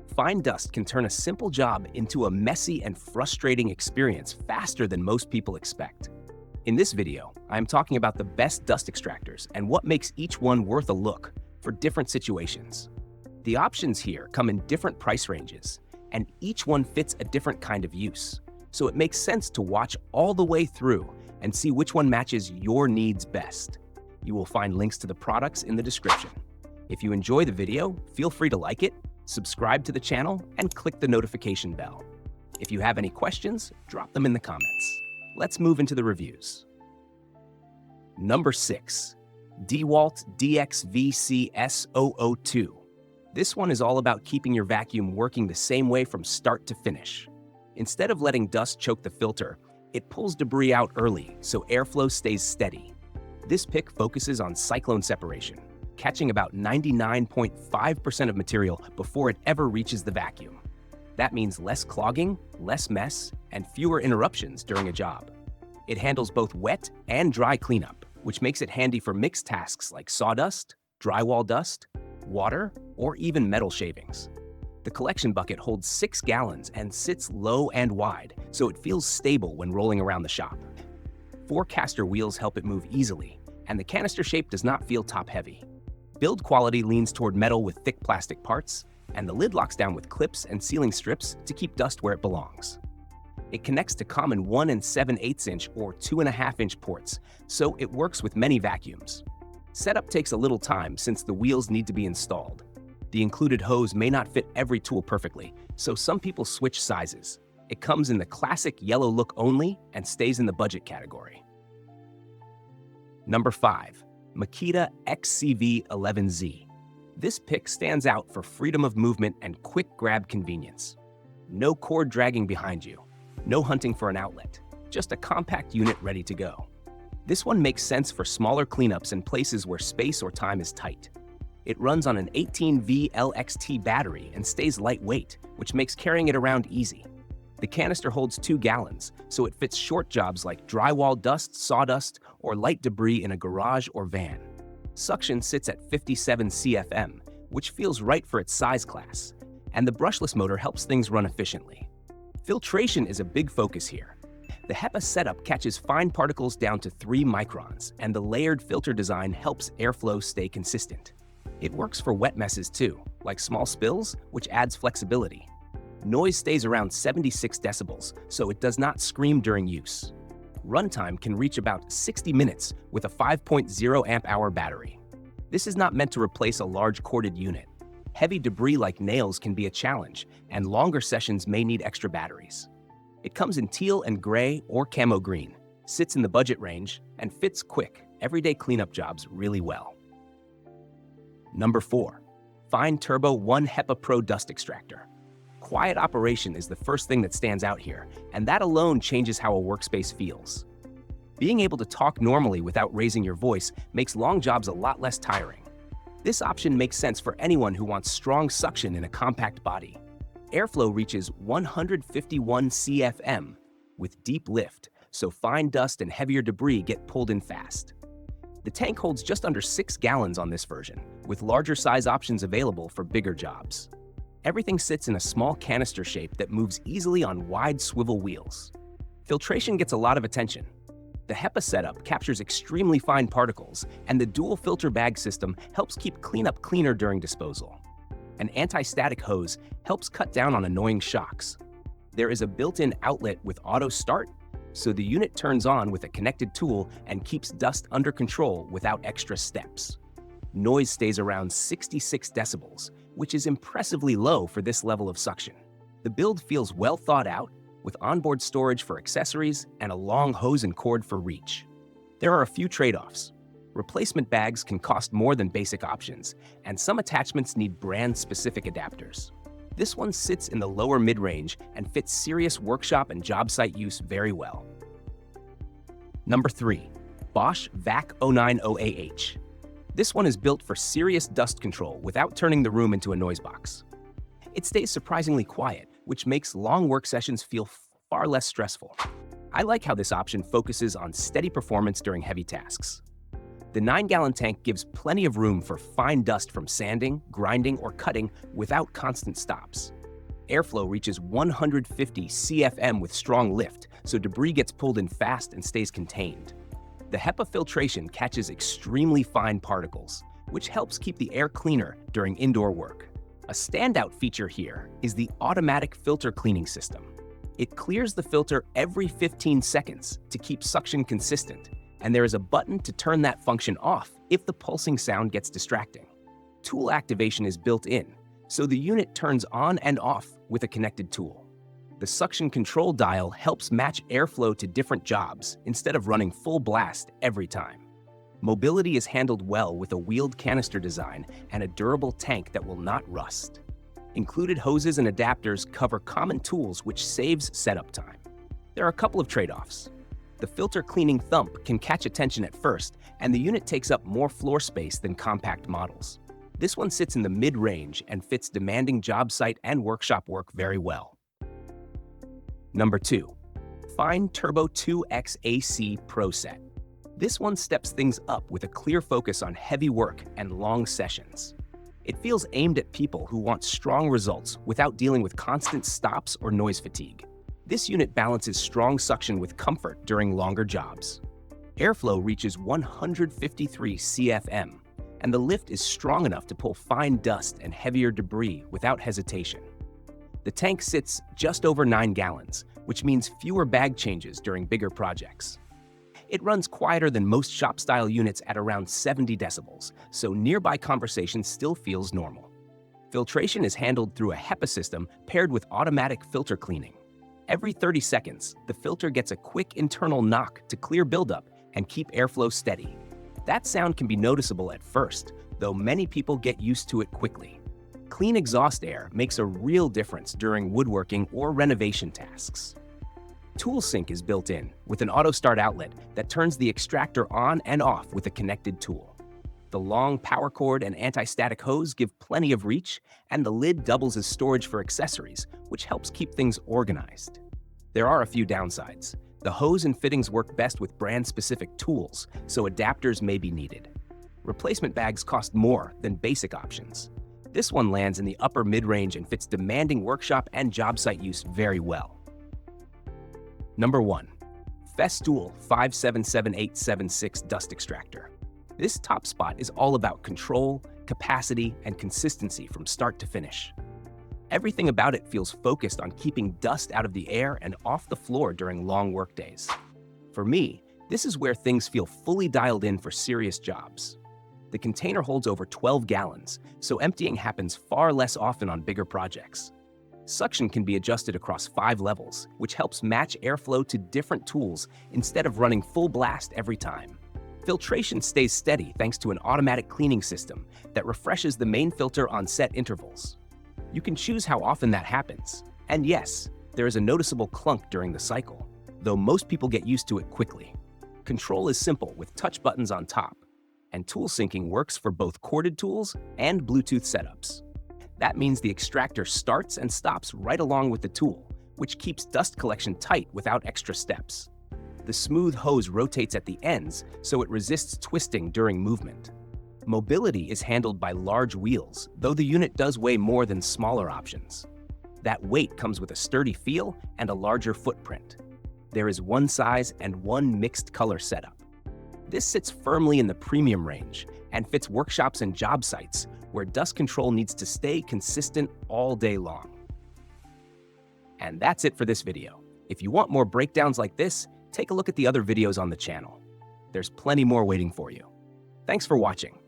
Fine dust can turn a simple job into a messy and frustrating experience faster than most people expect. In this video, I'm talking about the best dust extractors and what makes each one worth a look for different situations. The options here come in different price ranges, and each one fits a different kind of use, so it makes sense to watch all the way through and see which one matches your needs best. You will find links to the products in the description. If you enjoy the video, feel free to like it, subscribe to the channel, and click the notification bell. If you have any questions, drop them in the comments. Let's move into the reviews. Number 6. DEWALT DXVC-S002. This one is all about keeping your vacuum working the same way from start to finish. Instead of letting dust choke the filter, it pulls debris out early so airflow stays steady. This pick focuses on cyclone separation, catching about 99.5% of material before it ever reaches the vacuum. That means less clogging, less mess, and fewer interruptions during a job. It handles both wet and dry cleanup, which makes it handy for mixed tasks like sawdust, drywall dust, water, or even metal shavings. The collection bucket holds 6 gallons and sits low and wide, so it feels stable when rolling around the shop. 4 caster wheels help it move easily, and the canister shape does not feel top-heavy. Build quality leans toward metal with thick plastic parts, and the lid locks down with clips and sealing strips to keep dust where it belongs. It connects to common 1 7/8 inch or 2.5 inch ports, so it works with many vacuums. Setup takes a little time since the wheels need to be installed. The included hose may not fit every tool perfectly, so some people switch sizes. It comes in the classic yellow look only and stays in the budget category. Number 5. Makita XCV11Z. This pick stands out for freedom of movement and quick grab convenience. No cord dragging behind you, no hunting for an outlet, just a compact unit ready to go. This one makes sense for smaller cleanups in places where space or time is tight. It runs on an 18V LXT battery and stays lightweight, which makes carrying it around easy. The canister holds 2 gallons, so it fits short jobs like drywall dust, sawdust, or light debris in a garage or van. Suction sits at 57 CFM, which feels right for its size class, and the brushless motor helps things run efficiently. Filtration is a big focus here. The HEPA setup catches fine particles down to 3 microns, and the layered filter design helps airflow stay consistent. It works for wet messes too, like small spills, which adds flexibility. Noise stays around 76 decibels, so it does not scream during use. Runtime can reach about 60 minutes with a 5.0 amp-hour battery. This is not meant to replace a large corded unit. Heavy debris like nails can be a challenge, and longer sessions may need extra batteries. It comes in teal and gray or camo green, sits in the budget range, and fits quick, everyday cleanup jobs really well. Number 4. Fein Turbo 1 HEPA Pro Dust Extractor. Quiet operation is the first thing that stands out here, and that alone changes how a workspace feels. Being able to talk normally without raising your voice makes long jobs a lot less tiring. This option makes sense for anyone who wants strong suction in a compact body. Airflow reaches 151 CFM with deep lift, so fine dust and heavier debris get pulled in fast. The tank holds just under 6 gallons on this version, with larger size options available for bigger jobs. Everything sits in a small canister shape that moves easily on wide swivel wheels. Filtration gets a lot of attention. The HEPA setup captures extremely fine particles, and the dual filter bag system helps keep cleanup cleaner during disposal. An anti-static hose helps cut down on annoying shocks. There is a built-in outlet with auto start, so the unit turns on with a connected tool and keeps dust under control without extra steps. Noise stays around 66 decibels, which is impressively low for this level of suction. The build feels well thought out, with onboard storage for accessories and a long hose and cord for reach. There are a few trade-offs. Replacement bags can cost more than basic options, and some attachments need brand-specific adapters. This one sits in the lower mid-range and fits serious workshop and job site use very well. Number 3. Bosch Vac 090AH. This one is built for serious dust control without turning the room into a noise box. It stays surprisingly quiet, which makes long work sessions feel far less stressful. I like how this option focuses on steady performance during heavy tasks. The 9-gallon tank gives plenty of room for fine dust from sanding, grinding, or cutting without constant stops. Airflow reaches 150 CFM with strong lift, so debris gets pulled in fast and stays contained. The HEPA filtration catches extremely fine particles, which helps keep the air cleaner during indoor work. A standout feature here is the automatic filter cleaning system. It clears the filter every 15 seconds to keep suction consistent, and there is a button to turn that function off if the pulsing sound gets distracting. Tool activation is built in, so the unit turns on and off with a connected tool. The suction control dial helps match airflow to different jobs instead of running full blast every time. Mobility is handled well with a wheeled canister design and a durable tank that will not rust. Included hoses and adapters cover common tools, which saves setup time. There are a couple of trade-offs. The filter cleaning thump can catch attention at first, and the unit takes up more floor space than compact models. This one sits in the mid-range and fits demanding job site and workshop work very well. Number 2. Fein Turbo 2X AC Pro Set. This one steps things up with a clear focus on heavy work and long sessions. It feels aimed at people who want strong results without dealing with constant stops or noise fatigue. This unit balances strong suction with comfort during longer jobs. Airflow reaches 153 CFM, and the lift is strong enough to pull fine dust and heavier debris without hesitation. The tank sits just over 9 gallons, which means fewer bag changes during bigger projects. It runs quieter than most shop-style units at around 70 decibels, so nearby conversation still feels normal. Filtration is handled through a HEPA system paired with automatic filter cleaning. Every 30 seconds, the filter gets a quick internal knock to clear buildup and keep airflow steady. That sound can be noticeable at first, though many people get used to it quickly. Clean exhaust air makes a real difference during woodworking or renovation tasks. Tool sync is built in with an auto start outlet that turns the extractor on and off with a connected tool. The long power cord and anti-static hose give plenty of reach, and the lid doubles as storage for accessories, which helps keep things organized. There are a few downsides. The hose and fittings work best with brand-specific tools, so adapters may be needed. Replacement bags cost more than basic options. This one lands in the upper mid-range and fits demanding workshop and job site use very well. Number 1. Festool 577876 Dust Extractor. This top spot is all about control, capacity, and consistency from start to finish. Everything about it feels focused on keeping dust out of the air and off the floor during long workdays. For me, this is where things feel fully dialed in for serious jobs. The container holds over 12 gallons, so emptying happens far less often on bigger projects. Suction can be adjusted across 5 levels, which helps match airflow to different tools instead of running full blast every time. Filtration stays steady thanks to an automatic cleaning system that refreshes the main filter on set intervals. You can choose how often that happens. And yes, there is a noticeable clunk during the cycle, though most people get used to it quickly. Control is simple with touch buttons on top, and tool syncing works for both corded tools and Bluetooth setups. That means the extractor starts and stops right along with the tool, which keeps dust collection tight without extra steps. The smooth hose rotates at the ends, so it resists twisting during movement. Mobility is handled by large wheels, though the unit does weigh more than smaller options. That weight comes with a sturdy feel and a larger footprint. There is one size and one mixed color setup. This sits firmly in the premium range and fits workshops and job sites where dust control needs to stay consistent all day long. And that's it for this video. If you want more breakdowns like this, take a look at the other videos on the channel. There's plenty more waiting for you. Thanks for watching.